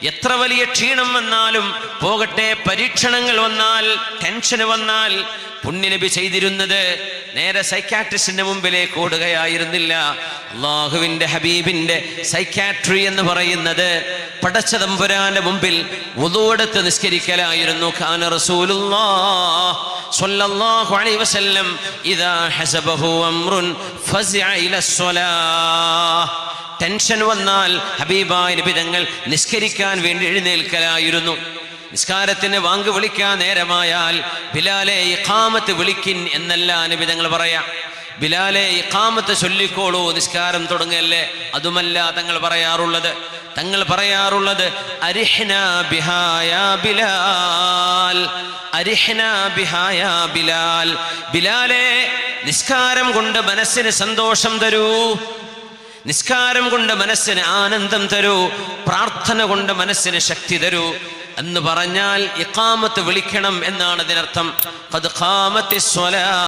എത്ര വലിയ ക്ഷീണം വന്നാലും പോകട്ടെ, പരീക്ഷണങ്ങൾ വന്നാൽ, ടെൻഷൻ വന്നാൽ, പുണ്യനബി ചെയ്തിരുന്നത് നേരെ സൈക്കാട്രിസ്റ്റിന്റെ മുമ്പിലേക്ക് ഓടുകയായിരുന്നില്ല. അള്ളാഹുവിന്റെ ഹബീബിന്റെ സൈക്കാട്രി എന്ന് പറയുന്നത് പടച്ച തമ്പുരാന്റെ മുമ്പിൽ വുളൂഅെടുത്ത് നിസ്കരിക്കലായിരുന്നു. ഖാന റസൂലുള്ളാഹി സ്വല്ലല്ലാഹു അലൈഹി വസല്ലം ഇദാ ഹസബഹു അംറുൻ ഫസിഅ ഇലസ്സലാഹ്. ടെൻഷൻ വന്നാൽ ഹബീബായ നബി തങ്ങൾ നിസ്കരിക്കാൻ വേണ്ടി എഴുന്നേൽക്കലായിരുന്നു. നിസ്കാരത്തിന് വാങ്ക് വിളിക്കാൻ നേരമായാൽ ബിലാലെ ഇഖാമത്ത് വിളിക്കിൻ എന്നല്ല നബി തങ്ങൾ പറയാ. ബിലാലെ ഇഖാമത്ത് ചൊല്ലിക്കോളൂ, നിസ്കാരം തുടങ്ങല്ലേ. അതുമല്ല തങ്ങൾ പറയാറുള്ളത്. തങ്ങൾ പറയാറുള്ളത് അരിഹ്നാ ബിഹാ യാ ബിലാൽ, അരിഹ്നാ ബിഹാ യാ ബിലാൽ. ബിലാലെ, നിസ്കാരം കൊണ്ട് മനസ്സിന് സന്തോഷം തരൂ, നിസ്കാരം കൊണ്ട് മനസ്സിന് ആനന്ദം തരൂ, പ്രാർത്ഥന കൊണ്ട് മനസ്സിന് ശക്തി തരൂ എന്ന് പറഞ്ഞാൽ ഇഖാമത്ത് വിളിക്കണം എന്നാണ് അതിനർത്ഥം. ഖദ് ഖാമത്തിസ് സ്വലാ.